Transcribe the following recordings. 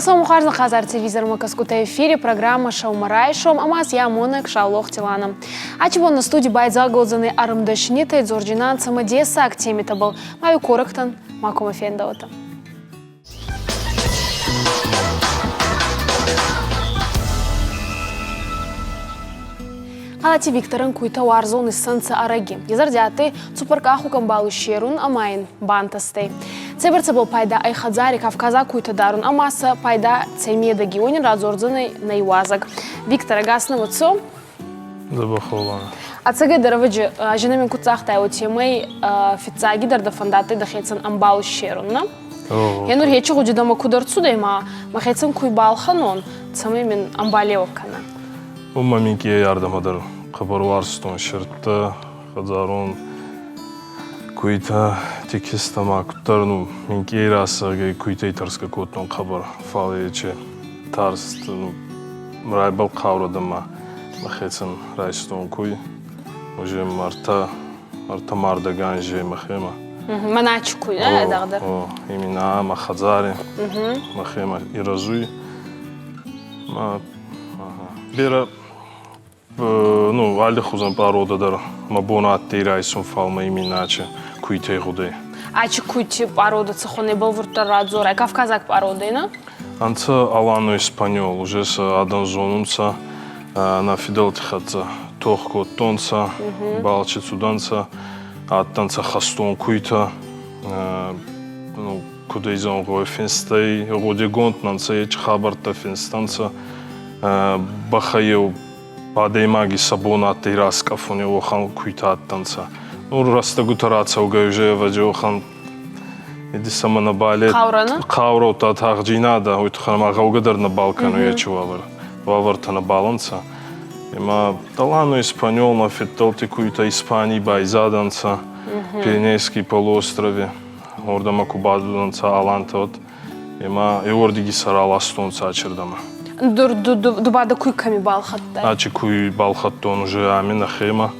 Салам ухарзын қазар телевизор Каскута эфире программа Шаумарай Шом, амас я Монек Шаулох Тилана. Ачибон на студии Байдза Голзаны Арымдашнита Дзорджинан Самадеса Актемита был Маю Корактан Макома Фендаута. Алати Викторын куйта варзон из санца араги. Езардяты цупаркаху камбалу шерун амайн бантастей. Цеберца был пайда айхадзари Кавказа куйта дарун амаса пайда цемеда гионин разорзанный на юазак. Виктора гасному цо. Забахована. А цеге дараваджи женамин куцахтай о темой фицаги дарда фандаты дахецан амбалу шерун на. Янур хечи гудидама кударцу дайма махецан куйбал ханон цамемин амбалевкана. Умаминки ярдам адар қабарварстон шыртта хазарон куйта текистама куттарну минки ерасаге куйта тарска коттон қабар фалече тарст райбал қаврадама махецан райстон куй уже марта мардаган же махема Маначи куй, да, дагдар? Имена махазари махема иразуй бера али хузан парода дар мабонат тирайсун фалма именаче куйте худе. Ачи куйте парода цехоне был вуртарадзора, Кавказак парода, на? Анца алано испаньол, уже с адан зонунца на фиделтихатца тохко тонца, балче цуданца, аттанца хастон куйта, куда изон го финстей, родигонт нанца еч хабарта финстанца, бахаев Падеймаги сабонат и раскафоне охан куйта аттанца. Раста гутараца угаюже ваджи охан иди сама на балет. Қаурана? Қаурота тағжинада, уйтханам ағаугадар на Балкану ячи ваварта на баланца. Има талану испаньол на фетталти куйта Испании байзаданца, Пиренейский полуострове, ордама кубадуданца аланта от. Има еордиги сарал астонца ачердама. Дубада куйками балхатта. Ачи куй балхаттон уже амина хема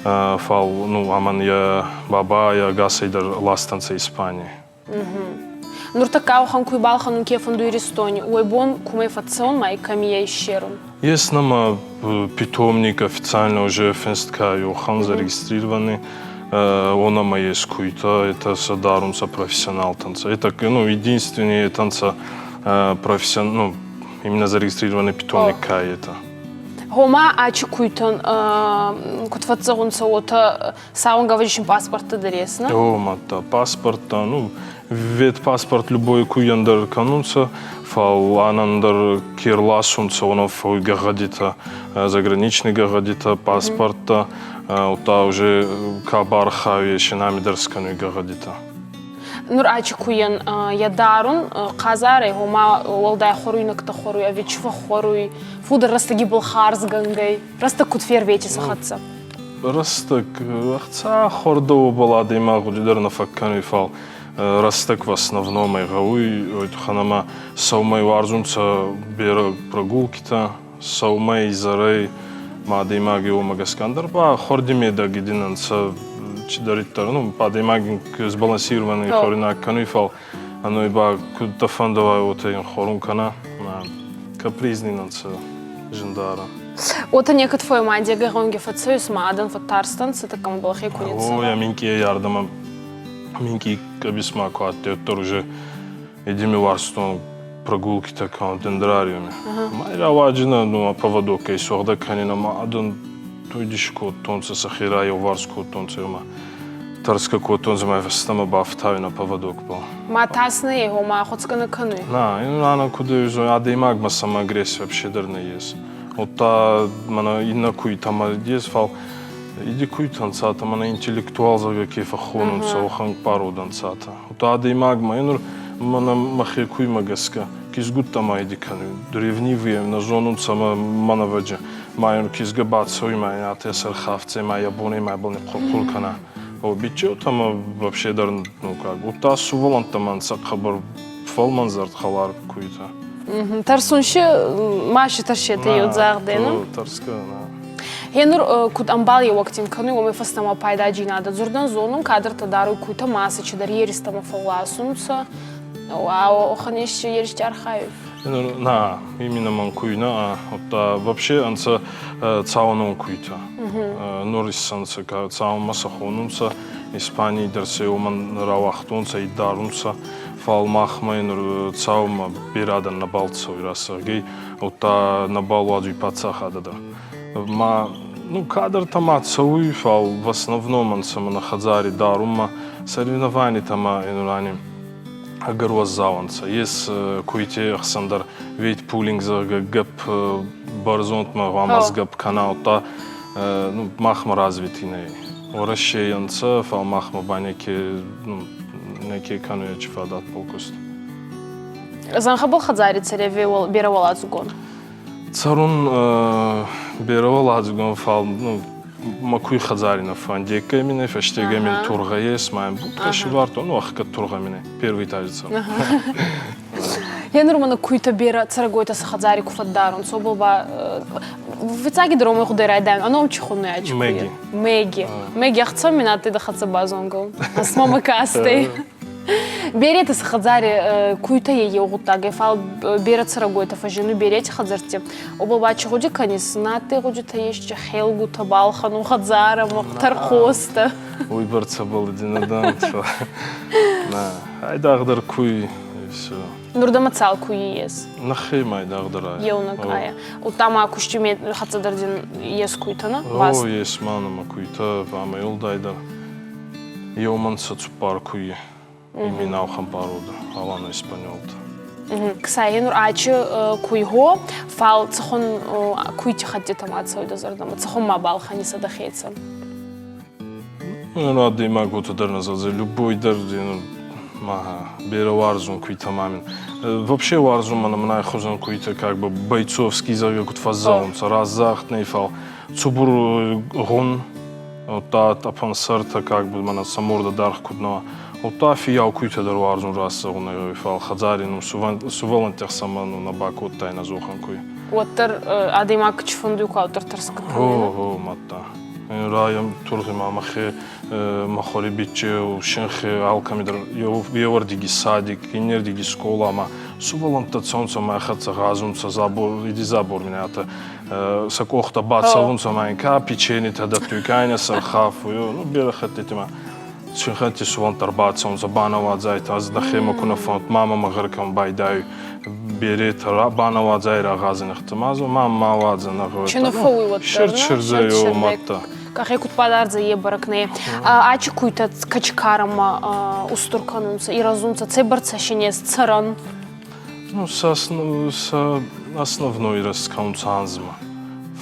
фал аман я баба я гасайдар ластанца Испании. Нуртака охан куй балханун кефан дуиристони. Уйбон кумей фацион май камия ищерун. Есть нам питомник официально уже фенстка Йохан зарегистрированный. Он ама есть куйта, это садарунца профессионал танца. Это единственный танца профессионал. Именно зарегистрированный питомник кайета. Хома ачи куйтон кутфацагунца ота саун гаважишин паспорта даресна? Мата паспорта, вет паспорт любой куяндар канунца, фал анандар кирласунца, он фой гагадита, заграничный гагадита паспорта, ута уже кабарха вещинами дарскану гагадита. Нур ачи куян ядарун казаре хома олдай хоруй накта хоруй авичва хоруй фудер растаги был харз гангай раста кутфер вечи сахатса растак ахца хордо была дема гудер на факкану фал растак в основном и гауй ой ханама саумай варзунца бера прогулкита саумай зарей мадема гео магаскандар ба хордиме да гидинанца чидаритар, падемагин сбалансированный хорина кануифал, оно иба куда фандова вот им хорун кана, капризный нанца жендара. Ота некот твой мадия гаронги фацеюс мадан фатарстан, это кому было хекуница. Я минки ярдама, минки кабисма куатте, тор уже идеми варстон прогулки така дендрариуме. Майра ваджина, поводок и сорда канина мадан. Той дишко тонца сахира и варско тонца ма тарска ко тонца ма встама бафтави на поводок был. Ма тасны его ма хотска на кану. Она куда юзо адеймагма сама агрессия вообще дарна есть. Вот та мана инна куй там есть фал иди куй танцата мана интеллектуал за кефа хонунца охан пару танцата. Вот адеймагма инур мана махи куй магаска кизгут там иди кану древнивые на зонунца мана ваджа. Майон кизгабат свой май атесер хавце май ябоне май был не кулкана. Обичал там вообще дар ута сувалан там сакхабар фалманзарт халар куйта. Тарсунши маши таршета юдзагдена. Тарска на. Хенур куд амбали вактин кану оме фастама пайда джинада зурдан зонун кадр тадару куйта маса чидар еристама фаласунца. Вау, оханеш ериш архаев. На, именно манкуйна, вообще анца цаунон куйта. Норис санца цаун масахонунца, Испании дерсе оман равахтунца и дарунца, фалмахмайн цаума бирадан на балцо и расагей, на балу аджи пацахадада. Кадр тама цауи фал в основном анца на хадзари дарума, соревнования тама инурани. Agar вазаванца, есть куите Александр вейт пулинг за гап барзонт ма вамаз гап канал та махма развитине. Орашеянца фал махма банеке неке кануя чифадат полкост. Занхабал хадзари царе беравал азугон. Царун беравал азугон фал макуй хазарина фандека мине фештега мин тургаес маем будкаши варто ахка турга мине первый тажица. Я нормально куйта бера царагойта с хазари куфаддарун соболба вицаги дроме худерайдан аном чихуны ачу. Меги ахцам минаты да хатса базонгол. Асмама кастэй. Берете с хадзари куйта ее гутаге фал бера царагойта фажину берете хадзарте. Обалба чугуди канис наты гуди таещи хелгу табалхану хадзара мактар хоста. Ой барца был динадан. Ай дагдар куй все. Нурдама цал куй ес. Нахей май дагдар. Еунак ая. Утама куштиме хадзадардин ес куйтана. О ес манама куйта вама юлдайдар. Еуманца цупар куй. Имена ухампаруда, алана испаньолда. Ксай, нур ачи куйго, фал цахон куйти хатти тамаца уйдазардама, цахон мабал ханиса дахейца. Рады могу туда назад, любой дар, бера варзун куйта мамин. Вообще варзун мана мна хозан куйта как бы бойцовский загакут фазаунца, разахтный фал. Цубур гон, та апансарта как бы мана саморда дарх куднава. Отафи яу куйта дар варзун раса уна фал хазарин сувалан тахсаману на баку тайна зохан куй. Оттар адемак чфундук аутар тарска. О матта. Раям турги мамахе махори биче шинхе алкамидр евардиги садик инердиги школа ма сувалан тацонца ма хатса газунца забор иди забор мината сакохта бацавунца ма инка печени тада тюкайна сархафу бера хатетима Шинхати суван тарбаца он забанава зайт аз дахема куна фонт мама магаркам байдай берет банава зайра газин ихтимазу мама ваза нагой. Чинофуй вот. Ширчирзаю матта. Как якут падарза ебаракне. Ачи куйта качкарама устурканунца и разумца цебарца шинес царан. С основной раскаунца анзма.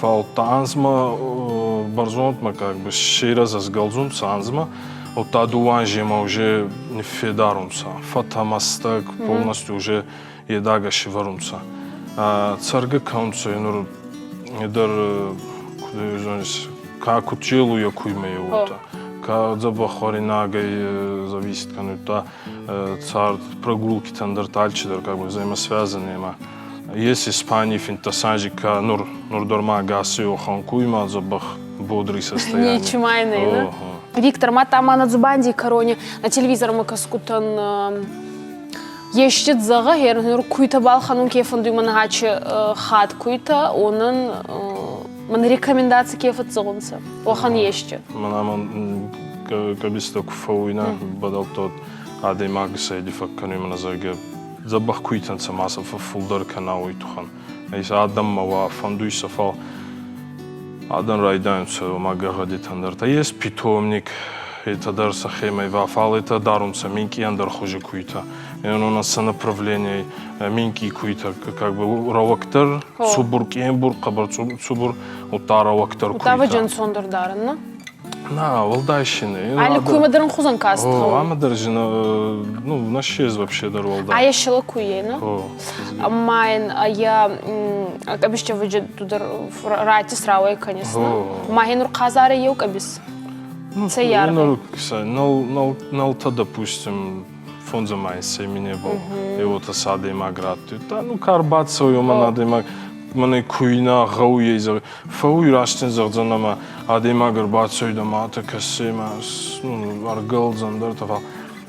Фалта анзма барзонтма как бы шира зазгалзунца анзма. От адуанжема уже не федарумца, фатамастак полностью уже едагаши варумца. Царга каунца инур идар куда жонис как училу я куйме ута, как забахоринагай зависит канута цар прогулки тандартальчидер как бы взаимосвязанные ма. Есть Испания финтасажика нур дорма гаси охан куйма забах бодрый состояние. Ничмайный, да? Виктор, матама на зубанди короне на телевизор мы каскутан ещет зага хер куйта балханун кефан дюманагачи хат куйта онан ман рекомендации кефат зонца охан ещет. Манаман кабиста куфауина бадал тот адемаг сейди факкану мана зага забах куйтан самаса фулдар канау итухан. Айса адам мава фандуй сафал. Адан райданца магагади тандарта. Есть питомник, это дар сахемай вафал, это дарумца минки андар хуже куйта. И он у нас со направлением минки куйта, как бы равактар, субур кембур, кабар субур, ута равактар куйта. Ута ваджан сондар даран, на? На, валдайщины. Али куйма даран хузан каст. Ама даржина, нашез вообще дар валдай. А я шила куе, на? Майн, я обещаю выйдет туда рати сравой, конечно. Майн казары ел кабис. Цеяр. Налта, допустим, фонд замайся имени был. И вот осада има град. Карбаца уйма надо има. Мане куйна гауе за фауи раштен загдзанама адемагар бацойдама атакасема аргал зандар тафал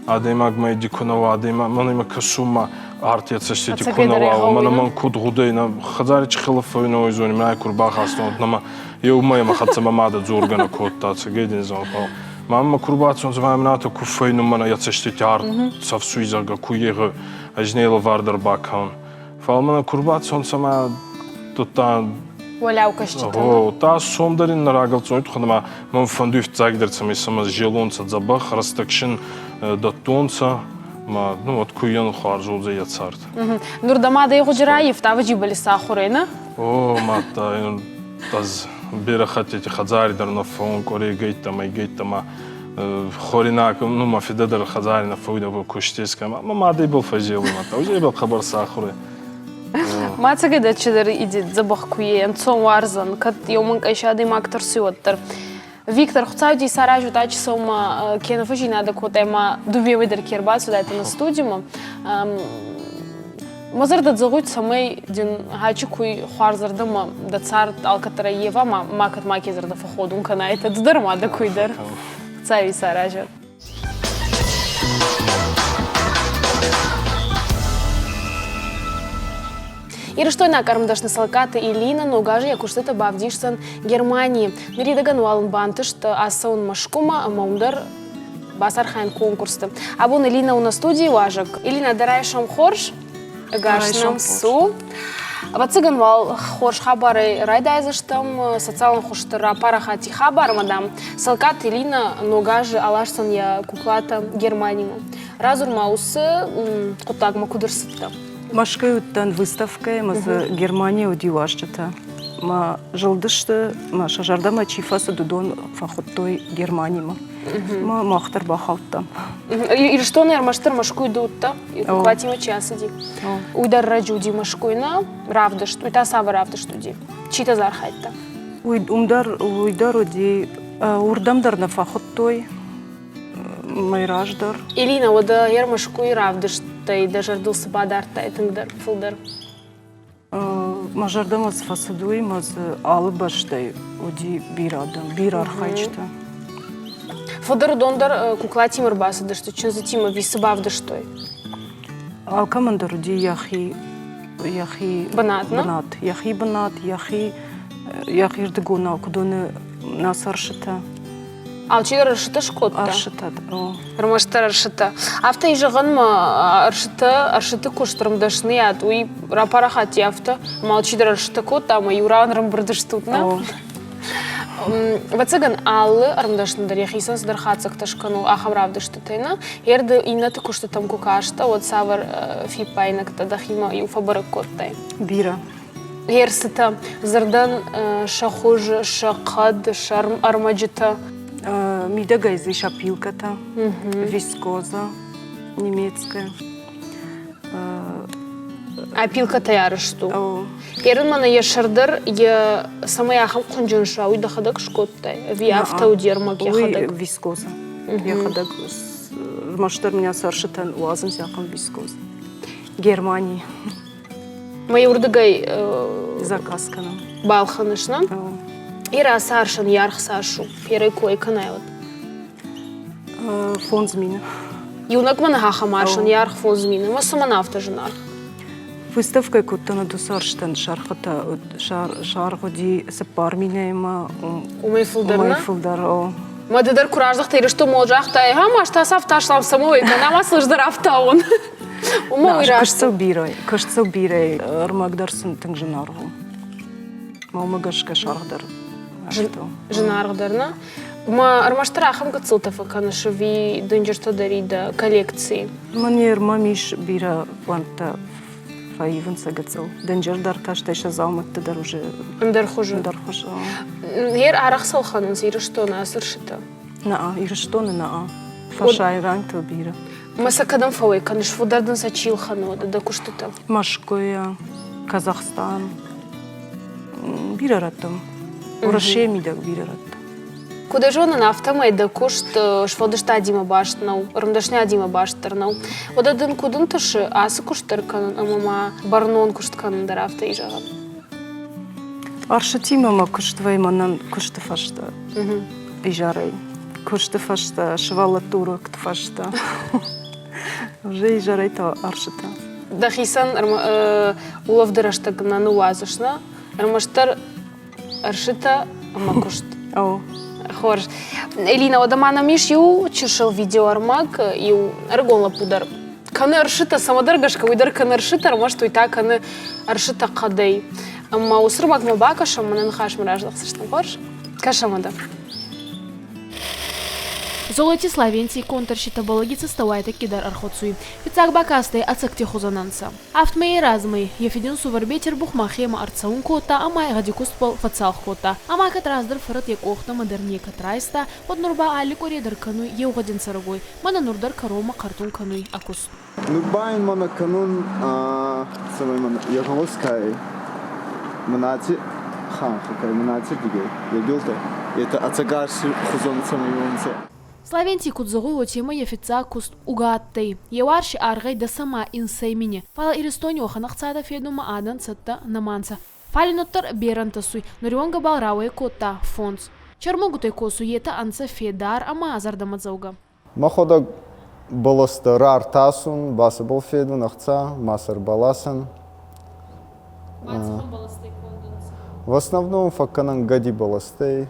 адемаг майдикунава адема мане касума арт яцештети Ацагадар кунала яхауина. мана ман куд гудейна хазарич хилфойна ойзони май курбах асно нама еумай ма хатсама мада зургана котта цагедин зонфал мама курбацон звамната куфойна мана яцештети арт савсуизага куега ажнела вардар бакаун фал мана курбацон сама тота Валяука щитана. О, та сомдарин на рагалцон тухнама ман фандуф цагдерцами сама желонца забах растакшин датонца ما نو اتكوين خارجو زي تصارت Нурдама да его жираев та ваджибали сахурена. о ما تا تاز بيرا خاتي خزاري در نفون كوري جيتا ما جيتا ما خوريناك نو ما في ددر خزاري نفويدا بكشتيس كما ما دي بل فجيل ما تا وجي بل خبر ساخوري ما تسجد تشدر إيدي زبخ كويه انصون وارزن كت يومك أشياء ما أكتر سيوتر Виктор, хотите саражу тачи сома кена фажина да котема довиеме дер кербасу да на студиума. Мазар да загуйт самай дин хачи куй хварзардама да цар алкатара ева макат макезар да фаходун канаita ддарма да куйдар. Цави саражу. Ирыштойна карымдашны салкаты Илина, но гажи якуштыта бавдишсан Германии. Мирида гануалын бантышт асаун машкума маундар басархайн конкурсты. Абун Илина у на студии важок. Илина, дарайшам хорш, гашнам су. Вацыган вал хорш хабары райдайзыштам, социалын хуштыра парахати хабар мадам. Салкат Илина, но гажи алашсан я куклата Германии. Разур маусы кутагма кудырсытта. Машкаюттан выставка, маз Германия удивашчата. Ма жылдышты, ма шажардама чифасы дудон фахоттой Германима. Ма махтар бахалтта. И что, наверное, маштар машкуй дутта, и куклатима часади. Уйдар раджуди машкуйна, равдыш, уйта сава равдыш туди. Чита зархайтта. Уйдар уди, урдамдар на фахоттой, майраждар. Илина, ода ер машкуй равдыш. И даже родился бадарта, это фулдер. Мажардам аз фасадуй, маз албаштай, уди бирадам, бирархайчта. Фулдер дондар куклати мырбаса, да что чин затима висабав да что. Алкамандар уди яхи банат, на? Банат, яхи ирдегона, кудоне насаршата. Алчидар аршыта шкотта. Аршата, о. Рамаштар аршыта. Авта ижағанма аршыты куштырымдашны ят. Уй рапарахати авта. Малчидар аршыта котта, ама юран рамбырдыштутна. Вацыган аллы армдашныдар яхисан сыдар хацак ташкану ахам равдыштутайна. Ерді инаты куштытам кукашта, вот савар фипайнак тадахима юфабарык коттай. Бира. Ерсыта зардан шахуж, шақад, шарм армаджита. Мидага из шапилката, вискоза немецкая. А пилката ярышту. Ерін мана ешардар, я самая ахам кунжанша, уйда хадак шкоттай. Ви автоудермак я хадак. Вискоза. Я хадак. Маштар меня саршитан уазым сяхам вискоза. Германии. Моя урдагай Заказкана. балханышна. Ира саршан ярх сашу. Первый кой канайлат. Фонзмина. Юнак мана хахамаршан ярх фонзмина. Масамана автожинар. Выставка куттана дусарштан шархата шаргоди сапармина има Умай фулдарна. фулдар. Мадыдар кураждах тайры что молжахта. Ага, маш тасав ташлам самой. Канама слыждар автаун. Умой Кашцау бирай. Армагдарсын тыңжынаргу. Маумагашка шаргдар. Жинаргдарна. Ма армаштара ахам кацылтафа канашави дынжырта дарида коллекции. Манер мамиш бира ванта фаивын сагацыл. Дынжырдар каштай шазалматты дар уже. Ндархужа. Ер арах салханын зиры что на асыршыта. Наа, ирыштоны наа. Фашай рангтыл бира. Масакадан фауэй каныш фудардан сачил ханода да куштыта. Машкоя, Казахстан. Бираратым. Урашемидак бираратым. Куда жона на автомай да кушт шводышта адима баштнау, рымдашня адима баштарнау. Одадын кудын тышы асы куштырканын, амама барнон куштканын дар авто ижаган. Аршатимама куштвайманан куштыфашта. Ижарай. Куштыфашта, швала турок тфашта. Уже ижарай то аршата. дахисан улавдырыштыгынан уазышна, армаштар аршита амакушт. О. Хорш. Элина, одамана миш ю чешил видео армак, ю аргола пудар. Каны аршита самадаргашка, уйдар каны аршита, армашт уйта каны аршита кадей. Ама усырмак мабакаша, манан хаш мраждах сыштым хорш. Кашамада. Золоти Славенций контрщита балагица ставайта кидар архоцуй. Пицак бакасты ацакти хузананса. Автмей размей, ефидин суварбетер бухмахема арцаун кота, амай гадикустпал фацал кота. Амай катраздер фарат як охта модерни катрайста, под нурба али коридор кануй еугадин сарагой. Мана нурдар карома картун кануй акус. Нубайн мана канун самай мана яхамускай манати хан хакай манати диге. Я билта. Это ацагарси хузон самай юнце. Славенций кудзогой тема ефица куст угаттай. Еварши аргай да сама инсеймине. Фала иристони оханахцада федума адан цатта наманца. Фалиноттар берантасуй, нурионга балрауэ кота фонс. Чармогутай косу ета анца федар ама азардамадзауга. Махода баласта рар тасун, баса бол феду нахца, масар баласан. В основном факанан гади баластей,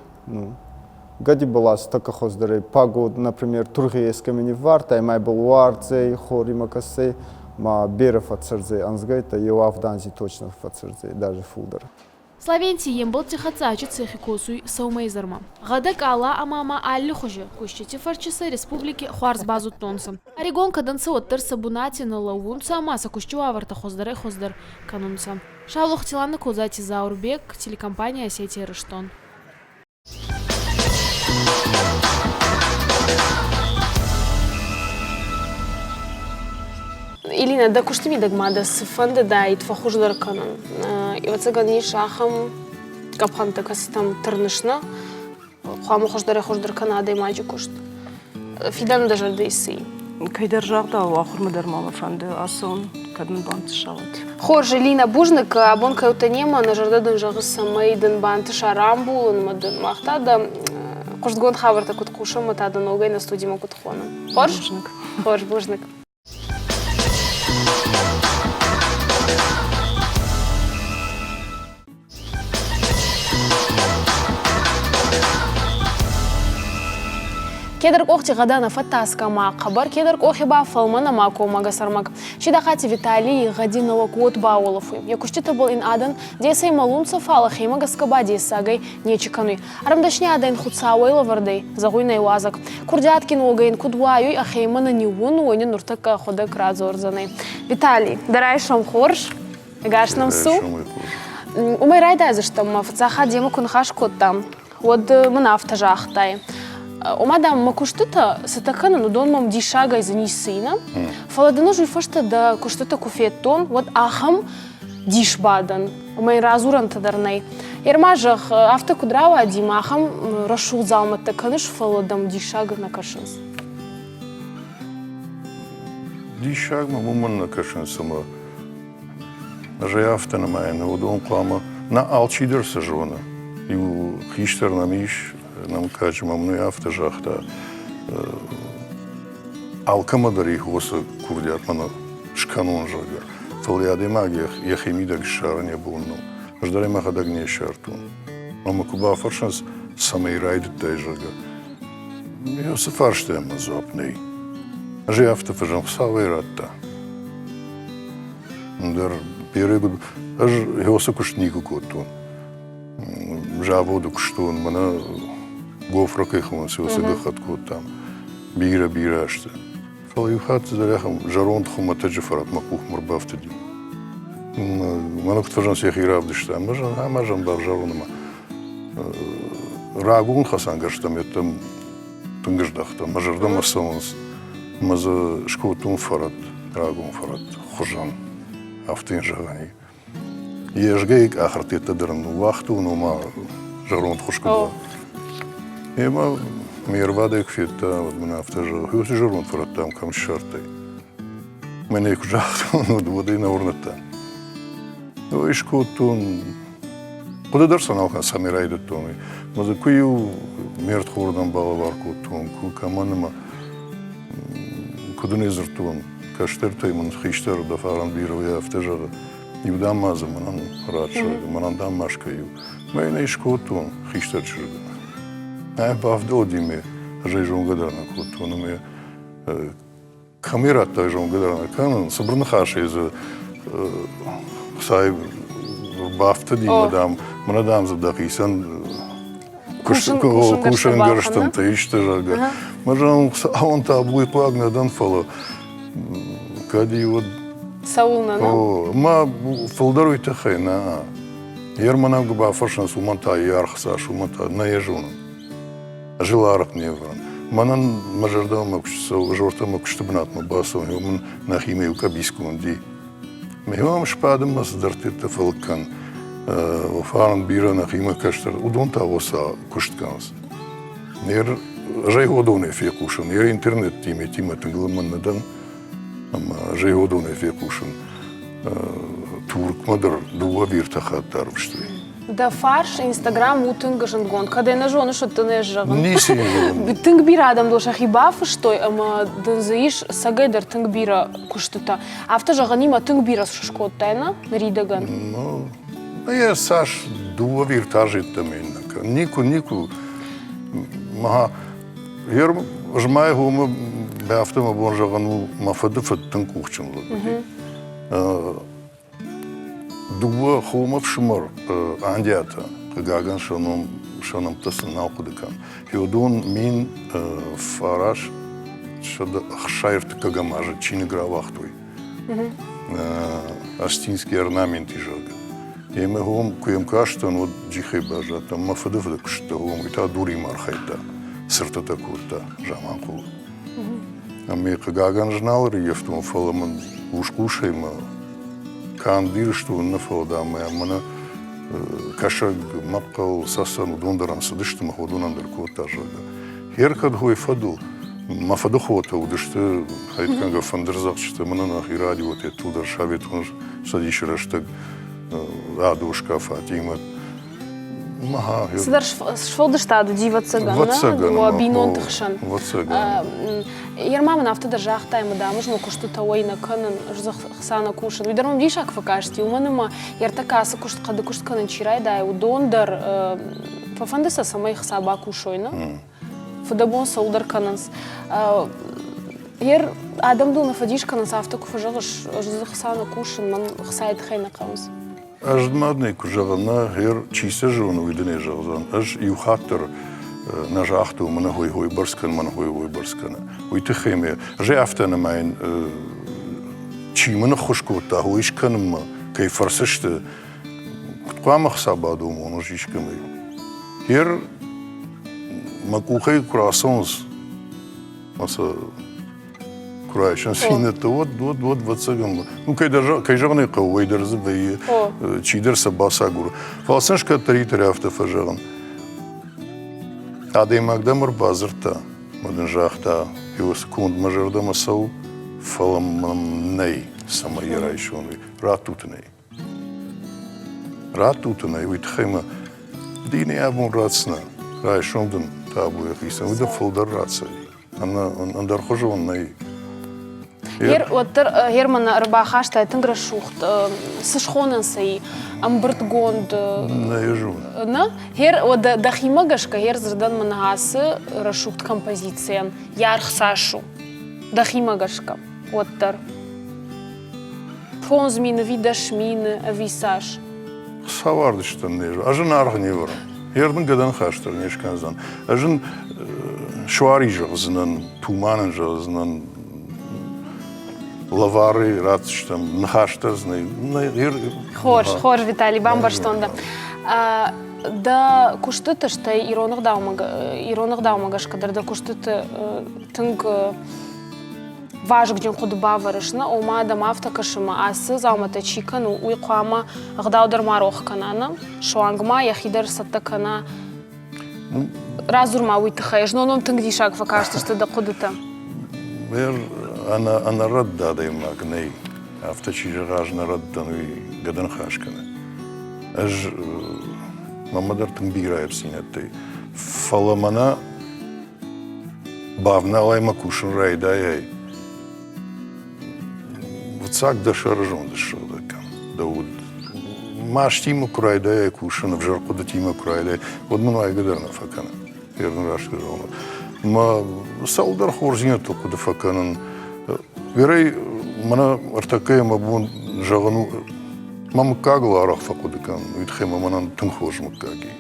Гади балас така хоздары пагод, например, тургиеска мини варта, май был уарцей, хори макасей, ма берев ацерзей анзгайта, и уавданзи точно ацерзей, даже фулдер. Славенций ембол тихацачи цехи косуй саумейзарма. Гадак ала амама алли хуже, кущити фарчиса республики Хуарс базу тонсам. Орегон каданса оттар сабунати на лаунца, амаса кущу аварта хоздар канунца. Шаулух тилана козати заурбек, телекомпания Осетия Рыштон. Илина, да кушти ми дагмада сфанда да и това хуждар канан. И вот сега ни шахам капхан така си там търнышна. Хуамо хуждар кана да и маджи кушт. Фидан даже да и си. Кай държах да ахур ма дърмама фанде асон кадын бант шалат. Хорж Илина бужник абон каюта нема на жардадан жағы самай дын банты шарам булын мадын махта да куштгон хаварта кут кушам матадан огай на студима кут хона. Хорж? Хорж бужник. Кедр охти гадана фатаска ма хабар кедр охи ба фалмана мако магасармак. Шидахати Виталий гадинова кот баулофу. Якуштита был ин адан, десей малунца фала хима гаскаба десагай нечикануй. Арамдашни адайн хуцауай лавардей, загуйнай вазак. Курдяткин огайн кудваюй, а хейма на нивун уйни нуртака ходак разорзанай. Виталий, дарайшам хорш, гашнам су. Умай райда заштам, фацаха дема кунхаш коттам. Вот манафта жахтай. Омадам макуштута сатакана но дон мам дишага из нисина. Фаладано жульфашта да куштута куфеттон вот ахам дишбадан. Омай разуран тадарнай. Ермажах авто кудрава димахам рашул залма таканыш фаладам дишага на кашинс. Дишаг ма муман на кашинс сама. Же авто на майна водон клама на алчидер сажона. И у хиштер на миш нам кажем, амну автожахта алкамадари хоса курдят мана шканон жага. Фалиаде магиях яхимидак шаране булну. Ждаре махадаг не шарту. Мама куба фаршанс самей райд тежага. Я се фарште мазопней. Же авто фажам савей ратта. Дар перегуд аж хоса кушнику коту. Жаводу куштун мана гофракай хуман сиосе гахатку там бира аште. Фала юхат заряхам жарон хума таджифарат макух мурбафтади. Манок тважан сехи равдышта. Мажан бар жаронма. Рагун хасан гаштам ятам тунгаждахта. Мажардам асаланс. Маза шкотун фарат. Рагун фарат. Хужан. Автын жагани. Ежгейк ахартета дырн вахту, но ма жарон хушкада. Ема мирвадек фита, вот мына автожа. Хюси жарон фарат там кам шартай. Мене их жахту, но воды на урната. Ну ишкотун. Куда дарсан алхан самирайда томи. Маза кую мерт хурдан балаварку тон, ку каманама куда не зартун. каштер той мон хиштер да фаран биру я автожага. Ибдам маза манан рача, манан дам машкаю. Мэйна ишкотун хиштер чурга. Ай бавдодиме жейжон гадарна котун ме камерат тайжон гадарна канан собрнахаш из сай бафтади мадам задахисан кушен герштан таиштажага. Мажан он та будет лагна данфала. Кади вот Саулна, ну? ма фолдаруй тахай на Ерманам губа фашан суманта ярхса шуманта на ежун. Жиларак не вран. Манан мажардам максо жортам макштабнат мабасо юмн нахиме укабискун ди. Мехам шпадам масдартит фалкан. Фаран бира нахиме каштар удон тавоса куштканс. Нер жайгодоне фекушан. Ер интернет тиме тангламан надан. Жайгодоне фекушан. Турк мадр дуа виртаха тарвштви. Да фарш Инстаграм утынга жангон. Когда я нажу, что ты не жаган. Ниси жаган. Тынг бира адам доша хибаф, что ама дынзаиш сагайдар тынг бира куштута. Авто жаганима тынг бира шашкот тайна ридаган. Ну, я саш дуа виртажит таминна. Нику. Маха. Ер жмай гома бафтама бон жагану мафадыфат тынг кухчым лоби. Дуа хома в шумар андята, кагаган шоном тасын наукудыкан. Йодун мин фараш шада хшайрт кагамажа чин гравахтуй. Астинский орнамент ижага. Еме хом куем каштан вот джихай бажа там мафадыфда кушта хом ита дури мархайта сырта такурта жаманку. Ами кагаган жнал риефтум фаламан ушкушайма. Кандир что на фалдаме, мана кашаг мапкал сасан удондарам садыштым ходунан деркотажага. Херкад хой фаду, мафаду хота удышты хайтканга фандерзак что мана на радио те тудar шавет он садишраштаг адушка Фатима. Маха. Сидар шфолдыштаду дива цыгана, бинон тхшан. Ермамын автода жахтайма да, можно куштута ойна канын жзахсана кушан. Уйдармам дишак факашти, уманыма яртакасы кушт кады кушт канын чирай да, удондар фафандыса самай хсаба кушойна. Фудабон саудар канынс. Ер адам дуна фадиш канынс авто куфажагыш жзахсана кушан, ман хсайд хайна камс. Аж мадный кужагана хер чисе жон уйдене жагзан. Аж юхаттер на жахту мана хой барскан мана хой барскана. Уйтехеме же афтана майн чи мана хошкота хойшканма кай фарсышты. Квамах сабаду моножишкамы. Хер макухай красонс. Маса Курайшан финета вот вацагам. Ну кай жагны кавай дерзбей чидер сабасагур. Фалсаншка таритер автофажаган. Адей магдамар базарта мадын жахта юс кунд мажардама сау фалам ней сама ярайшоны ратутней. Ратутней уйтхайма дине абун рацна райшондын табу яхисан уйда фолдар рацай. Андар хожон ней. Хер оттер Герман рыбахашта тынгра шухт сышхонан сай амбырт гонд на ежу. На хер од дахимагашка хер зырдан манагасы рашухт композициян ярх сашу дахимагашка оттер фонз мин видаш мин висаш Савардыштан нежу. Ажын аргни var. Yerden gadan хаштар нешканзан. Ажын шуари жагзынан туманын жагзынан лавары ратштам нахаштазны Хор Виталий Бамбарштонда. Да куштыты штай иронық даумагаш кадар да куштыты тынг важы гден худы баварышна ома адам автокашыма асы заумата чикан уйқуама ғдаудар марох канана шуангма яхидар сатта кана разурма уйтыхай жноном тынг дишак факашты шты да қудыта. Она радда даймак ней авточижагажна раддан уй гадан хашкана. Аж мамадар тынбира епсинеттэй. Фаламана бавна лайма кушын райдай. вцак да шаржон да шадакан. Да вот маш тима курайда кушана в жарку да тима курайда. Вот мной гадарна факана. Верно раш жона. Ма салдар хорзина только да факанан. Верай мана артакая мабун жагану мама кагла арах факудакан. Витхема манан тунхож макаги.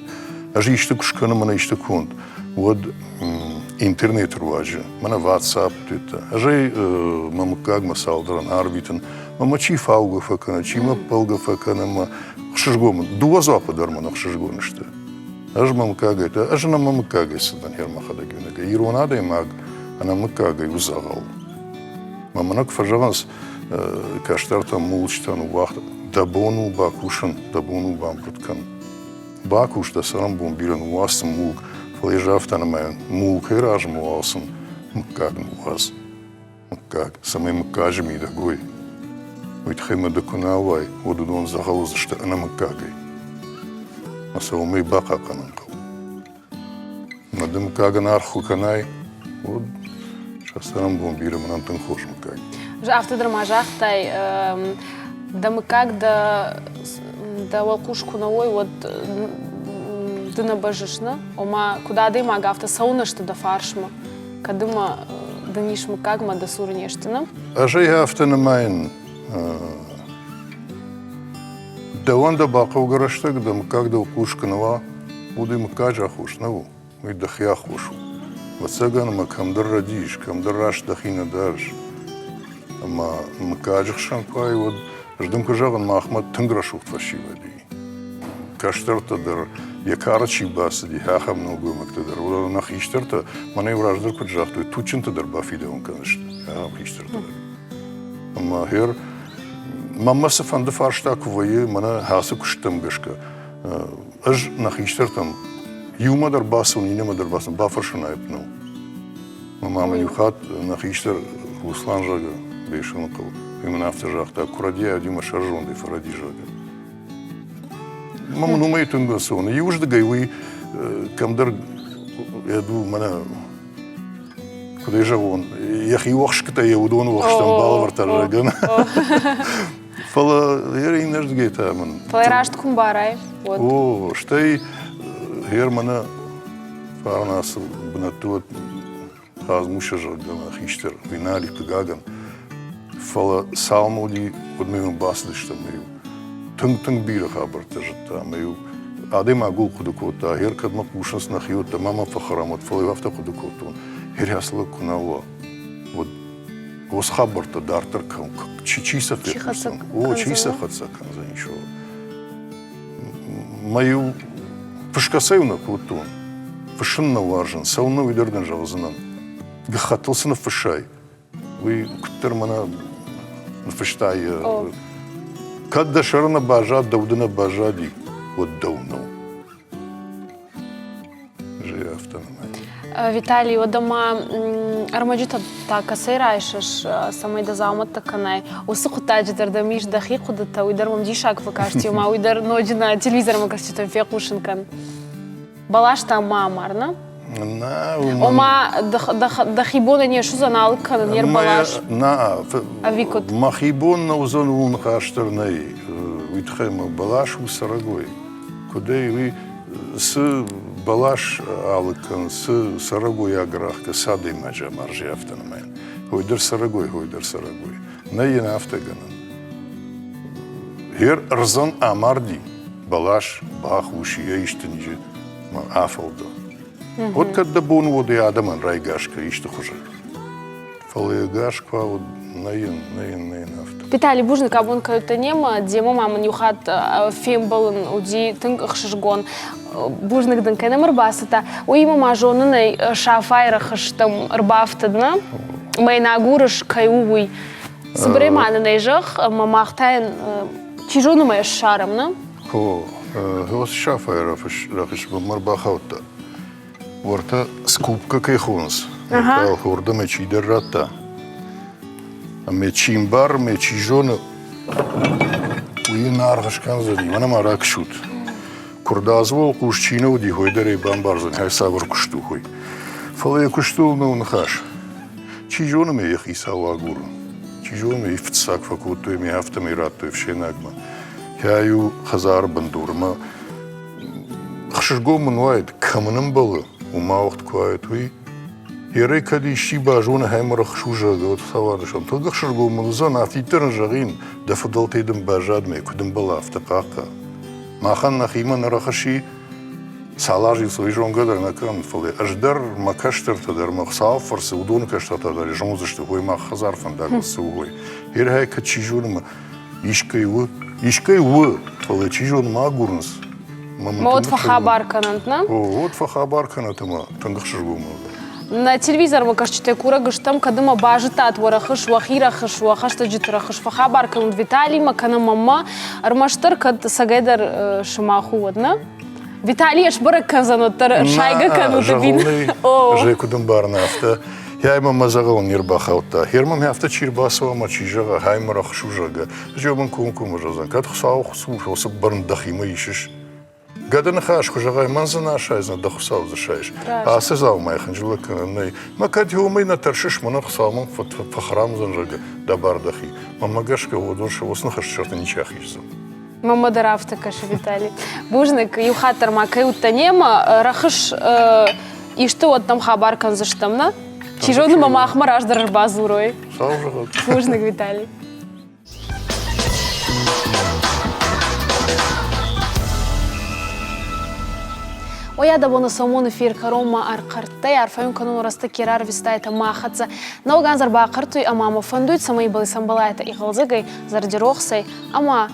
Аж иште кушкана мана иште кунд. Вот интернет руажа, мана WhatsApp тета. Ажей мамукагма салдран арбитен, мама чи фауга факана, чи ма палга факана, ма хшижгома. Дуа западар мана хшижгоныште. Аж мамукага это, аж на мамукага садан хермахада гюнага. Иронада и маг, она мамукага и узагал. Маманак фажаванс каштарта мулчтан вахт, дабону бакушан, дабону бампуткан. Бакуш да сарам бомбиран уастам мулк. Лежав-то на мен, мулка и ражмуался, как муаз, как самый макажи ми дагой. Ведь хема докунавай, вот он загалуза, что она макагай. А самый бака кананкал. Надо макага на арху канай, вот сейчас там бомбирам нам там хож макай. Автодрамажахтай, да макаг да волкушку новой вот дына бажышны, ома куда дыма гафта саунашты да фаршма, кадыма данишма кагма да сурнештыным. Аже я автономайн, да он да бака угораштык, да как да укушка нова, буду макажа хуш наву, и да хя хушу. Вот цаган ма камдар радиш, камдар раш да хина дарш, ама макажах шампай, вот ждем кажаган ма ахмат тынграшух твашивади. Каштарта дар якарачи басади хахам много мактадар. Ула на хиштарта мане враждар поджахту тучинта дар бафиде он канашта. Я хиштарта. Ама хер мама се фанда фаршта кувае мана хаса куштам гашка. Аж на хиштартам юма дар басу ни нема дар басу бафаршна епну. Мама менюхат на хиштар Руслан жага бешен кал. Именно автожахта курадия адима шаржон де фаради жага. Мама ну май тунга сон. И уж дагайвы камдар я ду мана куда же он. Я хиохшката я удон вахштам балавартарган. Фала я инеш дагайта ман. Фалайрашт кумбарай. О, штай германа фарнас бнатут хазмуша жагана хиштер винали пегаган. Фала салмоди одмем баслиштам мею. Тынг бира хабарта жата мею адема гул худукота хер кадма пушас на хиота мама фахарамат фалай авто худукотон хер ясла кунава вот ос хабарта дартер кам чичиса фетсан о чиса хатса кан за ничего мою фашкасевна кутон фашинна важен сауна видерден жалзынан гахатылсына фашай вы куттермана фаштай Когда шарна бажа, давдана бажади, вот давно. Же автономия. Виталий, одама армаджита така сайрайшаш самай да заумат таканай. Усуху таджитар да миш да хику да та уйдар мам дишак вакашти, ма уйдар ноджи на телевизор макасти там фекушинкан. Балаш там мамарна. Ома да хибона не шу за налка нер балаш. На авикот. Махибон на узон ун хаштерней. Витхема балаш у сарагой. Куда вы с балаш алкан с сарагой аграхка сады маджа маржи автономия. Хойдер сарагой. На ена автоганан. Хер рзан амарди балаш бахуши я иштенижи афалда. Вот когда бон воды адаман райгашка иште хуже. Фалайгашка вот наин авто. Виталий Бужник абон каюта нема, дема мама нюхат фембалын уди тынг хшжгон. Бужник дын кайнам рбасата. Уима мажонын шафайра хштам рбафтадна. Майна гурыш каюй. Сбреманы найжах мамахтайн чижону мая шарамна. О, гос шафайра рахиш бмарбахаута. Ворта скупка кайхонс. Хорда мечи деррата. А мечимбар, мечижона уин аргашкан зани. Мана марак шут. Курдазвол кушчина уди хойдерей бамбарзан. Хай савар кушту хой. Фалая кушту на унхаш. Чижона ме яхи савагуру. тяжелым и в цак факультуем, и автомирату, и в шенагма. Я ю хазар бандурма. Хшишго мануает, каменным было, ума ухт куает, вы. Ерей кади шиба жуна хаймарах шужа, вот саварышам. Только хшишго манузан, автитерн жагин, да фудалтейдем бажадме, кудем была автопака. Махан нахиман рахаши, салажи свой жонгадер на канфале. Аждар макаштер тадар махсал фарсы удон каштер тадар жонзашты хой мах хазар фандагл сугой. Ерей качижурма ишкай вы, фале чижун магурнс. Вот фахабарканантна. Вот фахабарканатыма тангахшыргумы. На телевизор мы кажется кура гштам кадыма бажитат варахыш вахирахыш вахашта житрахыш фахабарканут Виталий макана мама армаштар кад сагайдар шамаху водна. Виталий аш барак казанотар шайга канут бин. Жай кудым барна авто. Я ему мазагал нирбахаута. Хермам авто чирбасова мачижага хаймарах шужага. Жобан кумкум жазан. Кад хсау хсушал сабарн дахима ишиш. Гадана хаш хужагай манзана шайзна дахсау зашайш. А сезал майхан жилаканай. Макад юмай на таршиш монах салман фахрам занжага дабар дахи. Мамагашка водоша воснахаш черта ничахишзам. Мама даравта каша Виталий. Бужник юхатар макай уттанема рахыш и что вот там хабаркан заштамна? Чижоны мама ахмар аждар базурой. Саужагат. Бужник Виталий. Ояда боны сомон эфир карома арқартай арфайын канун расты керар вистайта махатса. Науган зарба ақартуй амама фандуйт самай балы самбалайта иғылзыгай зардирохсай ама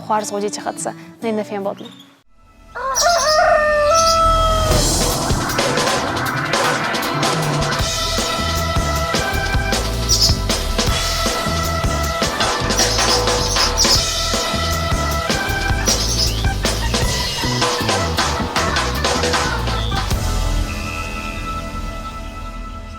хуарз водите хатса. Нейна фен бодны.